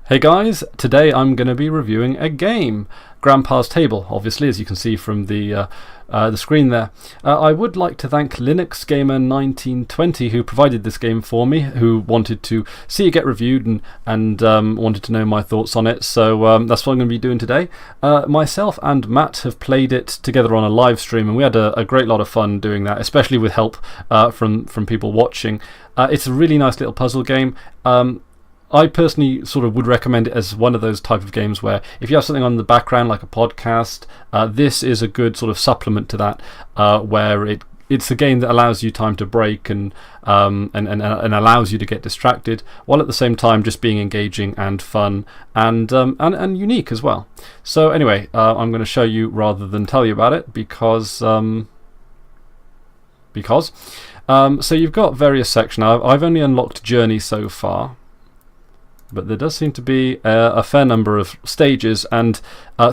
Hey guys, today I'm going to be reviewing a game, Grandpa's Table, obviously, as you can see from the screen there. I would like to thank Linux Gamer 1920 who provided this game for me, who wanted to see it get reviewed and wanted to know my thoughts on it, so that's what I'm going to be doing today. Myself and Matt have played it together on a live stream, and we had a great lot of fun doing that, especially with help from people watching. It's a really nice little puzzle game. I personally sort of would recommend it as one of those type of games where if you have something on the background like a podcast, this is a good sort of supplement to that, where it's a game that allows you time to break and allows you to get distracted, while at the same time just being engaging and fun and unique as well. So anyway, I'm going to show you rather than tell you about it because so you've got various sections. I've only unlocked Journey so far, but there does seem to be a fair number of stages, and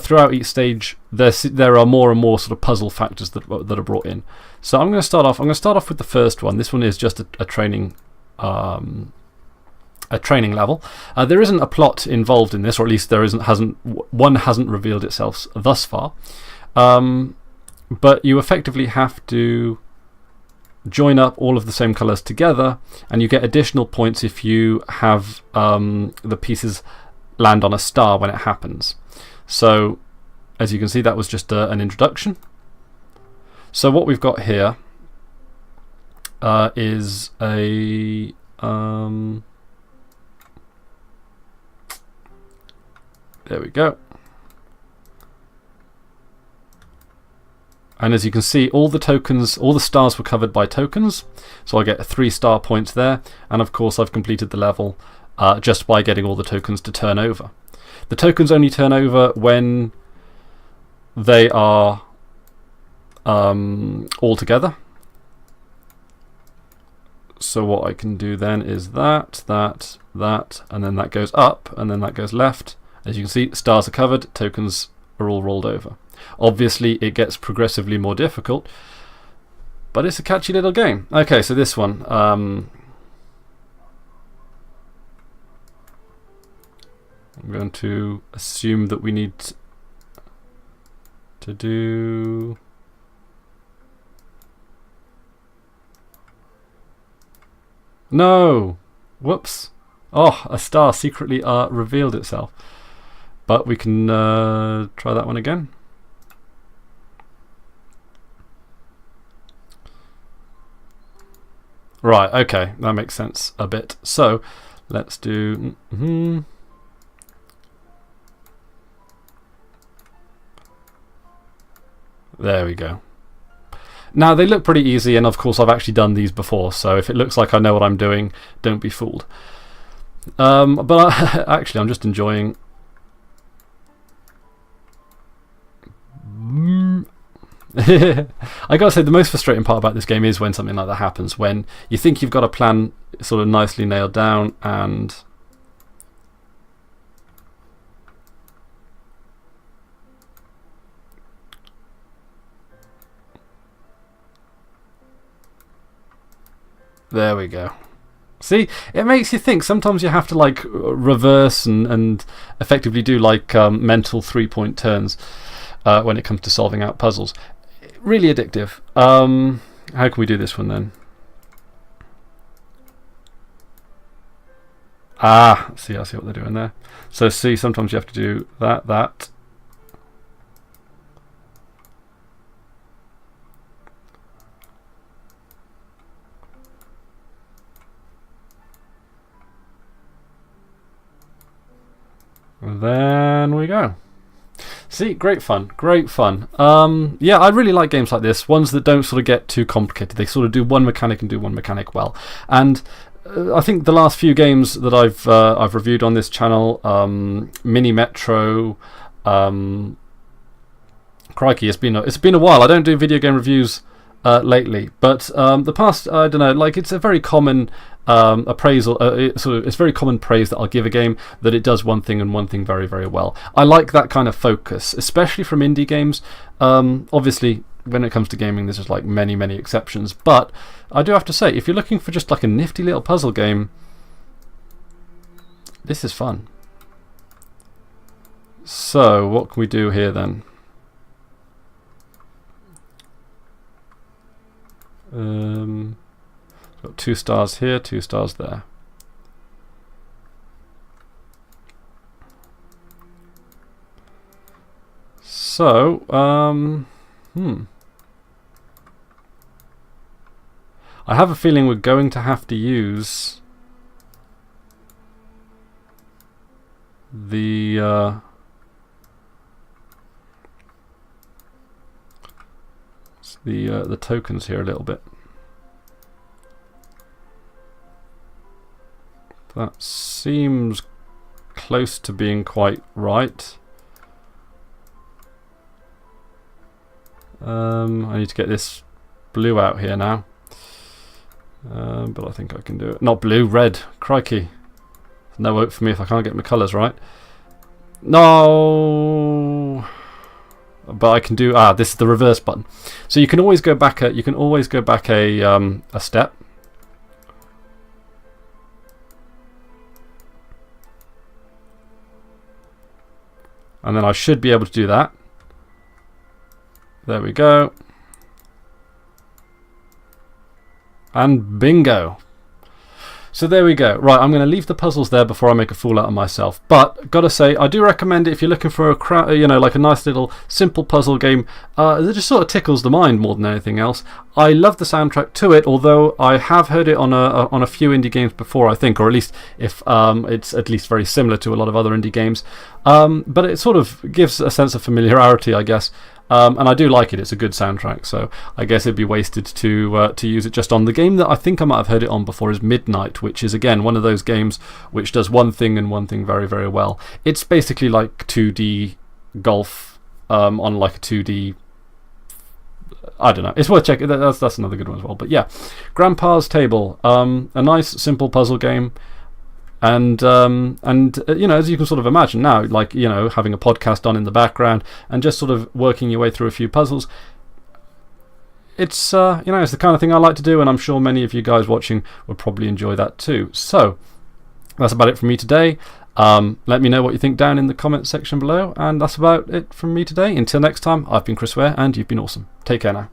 throughout each stage there are more and more sort of puzzle factors that are brought in. So I'm going to start off with the first one. This one is just a training level. There isn't a plot involved in this, or at least hasn't revealed itself thus far. But you effectively have to join up all of the same colours together, and you get additional points if you have the pieces land on a star when it happens. So as you can see, that was just an introduction. So what we've got here is a there we go. And as you can see, all the stars were covered by tokens, so I get 3-star points there, and of course I've completed the level just by getting all the tokens to turn over. The tokens only turn over when they are all together. So what I can do then is that, and then that goes up, and then that goes left. As you can see, stars are covered, tokens are all rolled over. Obviously it gets progressively more difficult, but it's a catchy little game. Okay, so this one, I'm going to assume that we need to do no, whoops. Oh, a star secretly revealed itself, but we can try that one again. Right, okay, that makes sense a bit. So let's do there we go. Now they look pretty easy, and of course I've actually done these before, so if it looks like I know what I'm doing, don't be fooled. But actually I'm just enjoying I gotta say, the most frustrating part about this game is when something like that happens, when you think you've got a plan sort of nicely nailed down and there we go. See, it makes you think. Sometimes you have to like reverse and effectively do like mental 3-point turns when it comes to solving out puzzles. Really addictive. How can we do this one then? See, I see what they're doing there. So see, sometimes you have to do that. Then we go. See, great fun, great fun. Yeah, I really like games like this, ones that don't sort of get too complicated. They sort of do one mechanic and do one mechanic well. And I think the last few games that I've reviewed on this channel, Mini Metro, crikey, it's been a while. I don't do video game reviews lately, but the past, I don't know, like it's a very common appraisal. It's very common praise that I'll give a game that it does one thing and one thing very, very well. I like that kind of focus, especially from indie games. Obviously, when it comes to gaming, there's just like many, many exceptions. But I do have to say, if you're looking for just like a nifty little puzzle game, this is fun. So what can we do here then? Got 2 stars here, 2 stars there. So, I have a feeling we're going to have to use the tokens here a little bit. That seems close to being quite right. I need to get this blue out here now. But I think I can do it. Not blue, red. Crikey. No hope for me if I can't get my colours right. No. But I can do. This is the reverse button. So you can always go back. You can always go back a step. And then I should be able to do that. There we go. And bingo. So there we go. Right, I'm going to leave the puzzles there before I make a fool out of myself. But gotta say, I do recommend it if you're looking for like a nice little simple puzzle game that just sort of tickles the mind more than anything else. I love the soundtrack to it, although I have heard it on a few indie games before, I think, or at least if it's at least very similar to a lot of other indie games. But it sort of gives a sense of familiarity, I guess. And I do like it. It's a good soundtrack, so I guess it'd be wasted to use it just on. The game that I think I might have heard it on before is Midnight, which is again one of those games which does one thing and one thing very, very well. It's basically like 2D golf on like a 2D. I don't know. It's worth checking. That's another good one as well. But yeah, Grandpa's Table, a nice simple puzzle game. And as you can sort of imagine now, like, having a podcast on in the background and just sort of working your way through a few puzzles, it's it's the kind of thing I like to do, and I'm sure many of you guys watching would probably enjoy that too. So that's about it from me today. Let me know what you think down in the comments section below, and that's about it from me today. Until next time, I've been Chris Ware, and you've been awesome. Take care now.